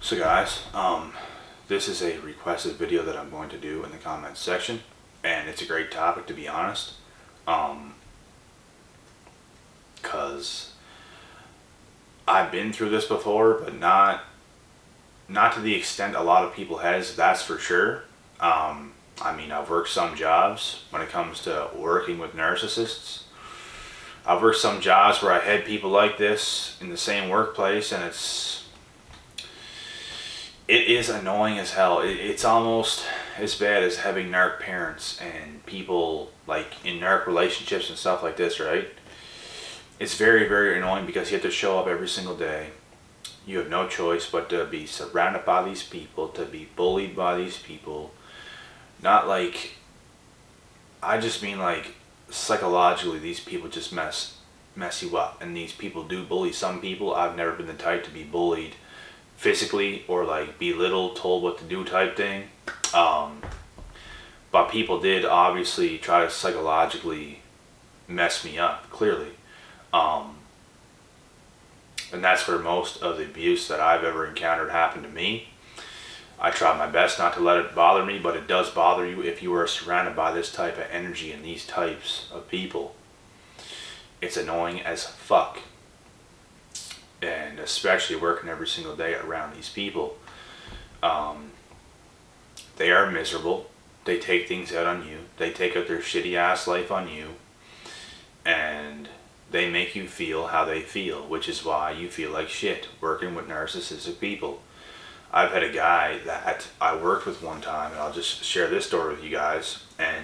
So guys, this is a requested video that I'm going to do in the comments section, and it's a great topic, to be honest, because I've been through this before, but not to the extent a lot of people has, that's for sure. I mean, I've worked some jobs when it comes to working with narcissists. I've worked some jobs where I had people like this in the same workplace, and it is annoying as hell. It's almost as bad as having narc parents and people like in narc relationships and stuff like this, right? It's very, very annoying because you have to show up every single day. You have no choice but to be surrounded by these people, to be bullied by these people. Not like, I just mean like psychologically, these people just mess you up, and these people do bully some people. I've never been the type to be bullied physically or like belittled, told what to do type thing, but people did obviously try to psychologically mess me up, clearly, and that's where most of the abuse that I've ever encountered happened to me. I try my best not to let it bother me, but it does bother you if you are surrounded by this type of energy and these types of people. It's annoying as fuck. And especially working every single day around these people. They are miserable. They take things out on you. They take out their shitty ass life on you. And they make you feel how they feel, which is why you feel like shit working with narcissistic people. I've had a guy that I worked with one time, and I'll just share this story with you guys. And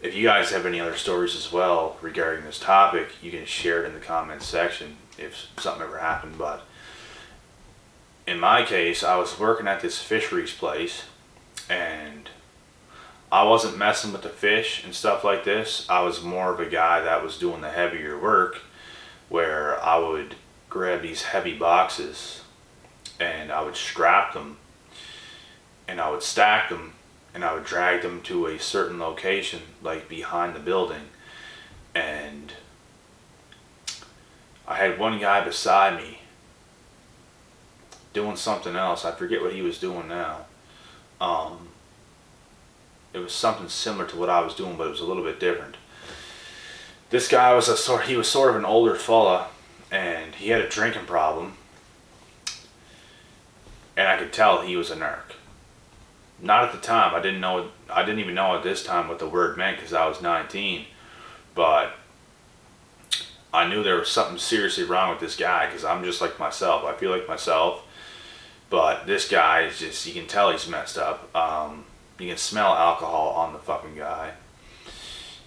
if you guys have any other stories as well regarding this topic, you can share it in the comments section if something ever happened. But in my case, I was working at this fisheries place, and I wasn't messing with the fish and stuff like this. I was more of a guy that was doing the heavier work, where I would grab these heavy boxes and I would strap them and I would stack them and I would drag them to a certain location, like behind the building. And I had one guy beside me doing something else. I forget what he was doing now. It was something similar to what I was doing, but it was a little bit different. This guy was he was sort of an older fella, and he had a drinking problem. And I could tell he was a narc. Not at the time. I didn't even know at this time what the word meant because I was 19. But I knew there was something seriously wrong with this guy because I'm just like myself. I feel like myself. But this guy is just, you can tell he's messed up. You can smell alcohol on the fucking guy.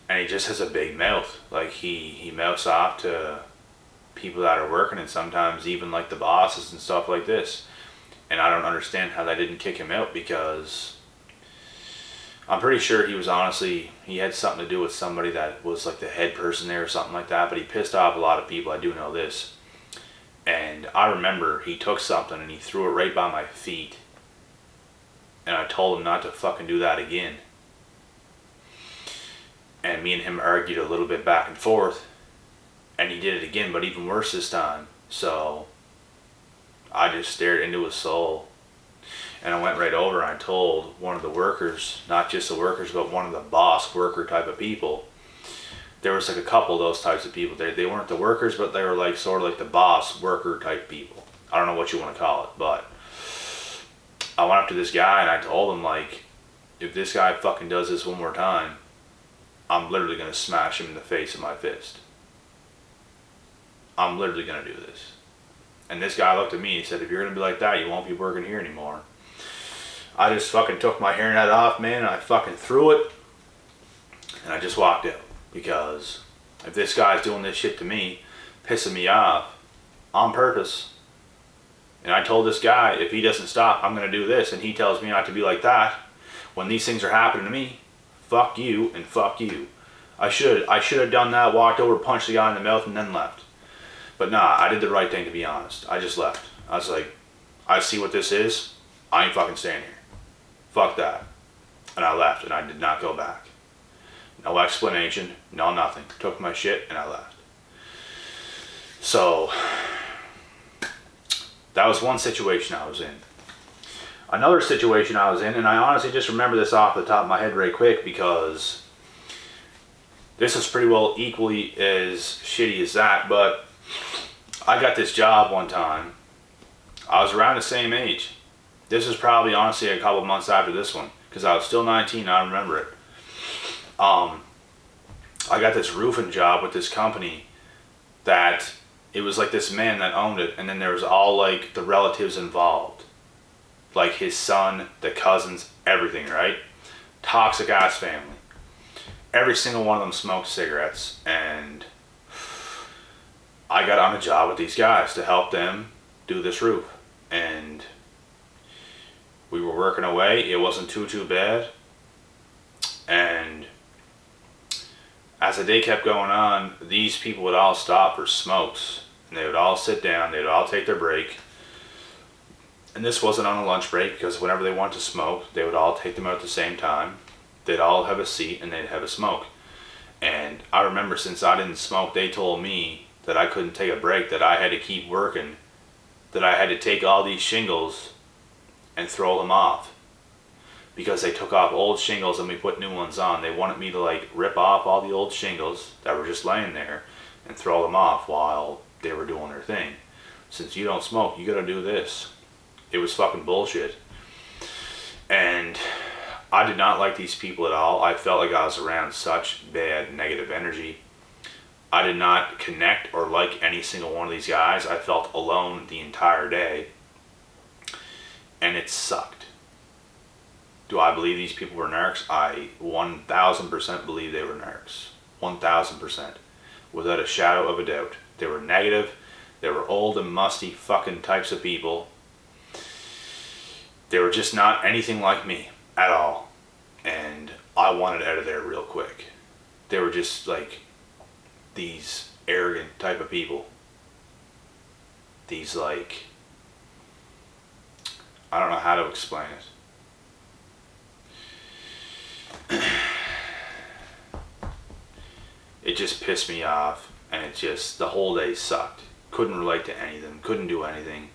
And he just has a big mouth. Like he mouths off to people that are working, and sometimes even like the bosses and stuff like this. And I don't understand how they didn't kick him out, because I'm pretty sure he had something to do with somebody that was like the head person there or something like that, but he pissed off a lot of people, I do know this. And I remember he took something and he threw it right by my feet. And I told him not to fucking do that again. And me and him argued a little bit back and forth. And he did it again, but even worse this time. So I just stared into his soul, and I went right over and I told one of the workers, not just the workers, but one of the boss worker type of people. There was like a couple of those types of people. They weren't the workers, but they were like sort of like the boss worker type people. I don't know what you want to call it, but I went up to this guy and I told him, like, if this guy fucking does this one more time, I'm literally going to smash him in the face with my fist. I'm literally going to do this. And this guy looked at me and said, if you're going to be like that, you won't be working here anymore. I just fucking took my hairnet off, man, and I fucking threw it. And I just walked out. Because if this guy's doing this shit to me, pissing me off, on purpose, and I told this guy, if he doesn't stop, I'm going to do this, and he tells me not to be like that, when these things are happening to me, fuck you and fuck you. I should have done that, walked over, punched the guy in the mouth, and then left. But nah, I did the right thing, to be honest. I just left. I was like, I see what this is. I ain't fucking staying here. Fuck that. And I left, and I did not go back. No explanation, no nothing. Took my shit, and I left. So, That was one situation I was in. Another situation I was in, and I honestly just remember this off the top of my head right quick because this is pretty well equally as shitty as that, but I got this job one time. I was around the same age. This was probably honestly a couple months after this one because I was still 19. I remember it. I got this roofing job with this company that it was like this man that owned it, and then there was all like the relatives involved, like his son, the cousins, everything, right? Toxic ass family. Every single one of them smoked cigarettes, and I got on a job with these guys to help them do this roof, and we were working away. It wasn't too bad, and as the day kept going on, these people would all stop for smokes, and they would all sit down, they would all take their break, and this wasn't on a lunch break because whenever they wanted to smoke, they would all take them out at the same time. They'd all have a seat and they'd have a smoke. And I remember since I didn't smoke, they told me that I couldn't take a break, that I had to keep working, that I had to take all these shingles and throw them off. Because they took off old shingles and we put new ones on. They wanted me to like rip off all the old shingles that were just laying there and throw them off while they were doing their thing. Since you don't smoke, you gotta do this. It was fucking bullshit. And I did not like these people at all. I felt like I was around such bad negative energy. I did not connect or like any single one of these guys. I felt alone the entire day. And it sucked. Do I believe these people were narcs? I 1000% believe they were narcs. 1000%. Without a shadow of a doubt. They were negative. They were old and musty fucking types of people. They were just not anything like me at all. And I wanted out of there real quick. They were just like these arrogant type of people. These like, I don't know how to explain it. It just pissed me off, and it just, the whole day sucked. Couldn't relate to any of them, couldn't do anything.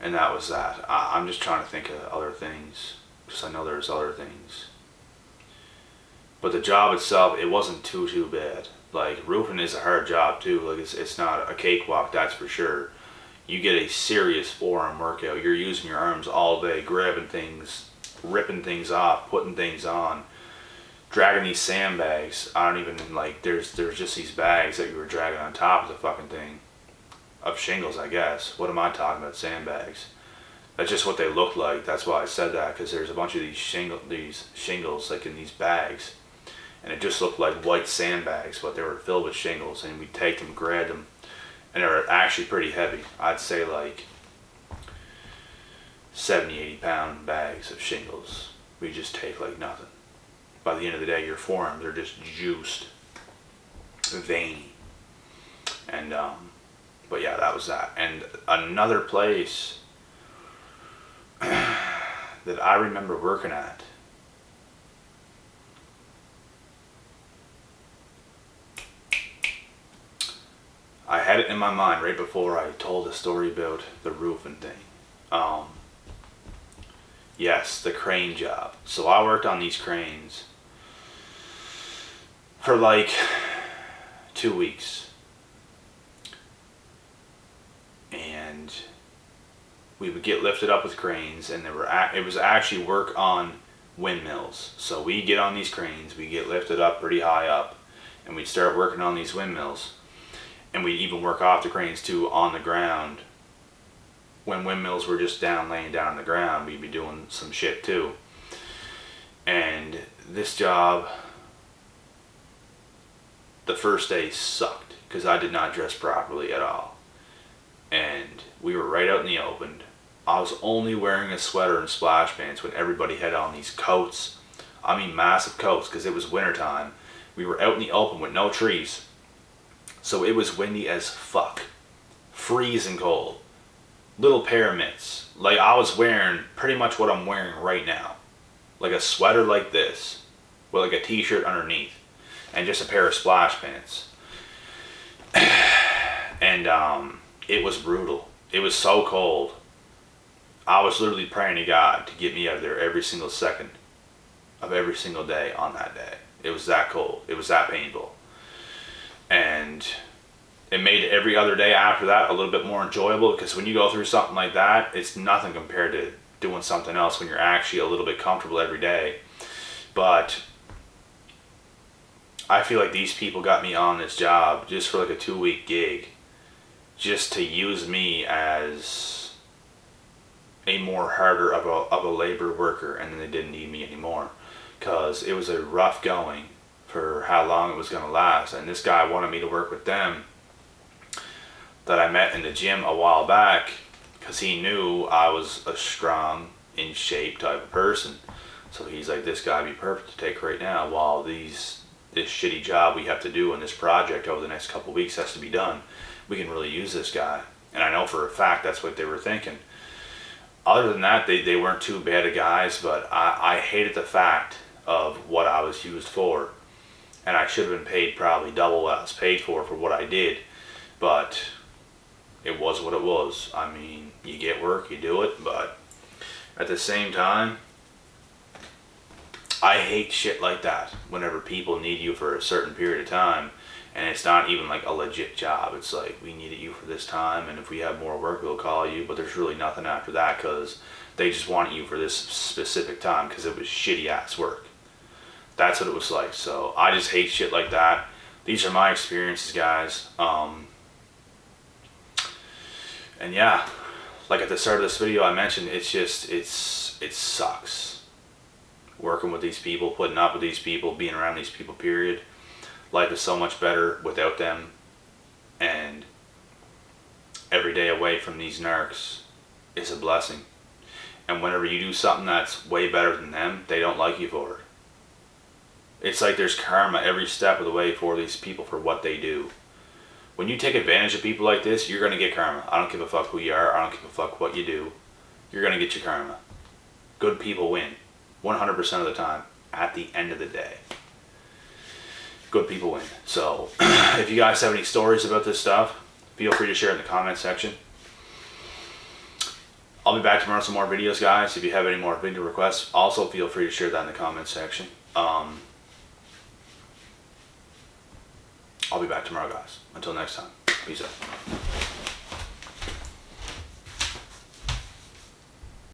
And that was that. I'm just trying to think of other things, because I know there's other things. But the job itself, it wasn't too bad. Like, roofing is a hard job too. Like, it's not a cakewalk, that's for sure. You get a serious forearm workout. You're using your arms all day, grabbing things, ripping things off, putting things on, dragging these sandbags. I don't even, like, there's just these bags that you were dragging on top of the fucking thing. Of shingles, I guess. What am I talking about? Sandbags. That's just what they look like. That's why I said that, because there's a bunch of these shingles like in these bags, and it just looked like white sandbags, but they were filled with shingles, and we'd take them, grab them, and they were actually pretty heavy. I'd say like 70-80 pound bags of shingles. We just take like nothing. By the end of the day, your forearms are just juiced, veiny, and but yeah, that was that. And another place that I remember working at, I had it in my mind right before I told the story about the roofing thing. Yes, the crane job. So I worked on these cranes for like 2 weeks. And we would get lifted up with cranes, and it was actually work on windmills. So we get on these cranes, we get lifted up pretty high up, and we'd start working on these windmills. And we'd even work off the cranes too on the ground. When windmills were just laying down on the ground, we'd be doing some shit too. And this job, the first day sucked because I did not dress properly at all. And we were right out in the open. I was only wearing a sweater and splash pants when everybody had on these coats. I mean massive coats, because it was wintertime. We were out in the open with no trees. So it was windy as fuck. Freezing cold. Little pair of mitts. Like, I was wearing pretty much what I'm wearing right now. Like a sweater like this, with like a t-shirt underneath, and just a pair of splash pants. And it was brutal. It was so cold. I was literally praying to God to get me out of there every single second of every single day on that day. It was that cold. It was that painful. And it made every other day after that a little bit more enjoyable, because when you go through something like that, it's nothing compared to doing something else when you're actually a little bit comfortable every day. But I feel like these people got me on this job just for like a 2-week gig, just to use me as a more harder of a labor worker, and then they didn't need me anymore, because it was a rough going for how long it was going to last. And this guy wanted me to work with them that I met in the gym a while back, because he knew I was a strong, in shape type of person. So he's like, this guy would be perfect to take right now while this shitty job we have to do on this project over the next couple of weeks has to be done. We can really use this guy. And I know for a fact that's what they were thinking. Other than that, they weren't too bad of guys, but I hated the fact of what I was used for. And I should have been paid probably double what I was paid for what I did. But it was what it was. I mean, you get work, you do it, but at the same time, I hate shit like that whenever people need you for a certain period of time and it's not even like a legit job. It's like, we needed you for this time, and if we have more work, we'll call you, but there's really nothing after that because they just want you for this specific time because it was shitty ass work. That's what it was like. So I just hate shit like that. These are my experiences, guys. And yeah, like at the start of this video I mentioned, it sucks working with these people, putting up with these people, being around these people, period. Life is so much better without them, and every day away from these narcs is a blessing. And whenever you do something that's way better than them, they don't like you for it. It's like there's karma every step of the way for these people for what they do. When you take advantage of people like this, you're going to get karma. I don't give a fuck who you are. I don't give a fuck what you do. You're going to get your karma. Good people win 100% of the time at the end of the day. Good people win. So if you guys have any stories about this stuff, feel free to share it in the comment section. I'll be back tomorrow with some more videos, guys. If you have any more video requests, also feel free to share that in the comment section. I'll be back tomorrow, guys. Until next time, peace out.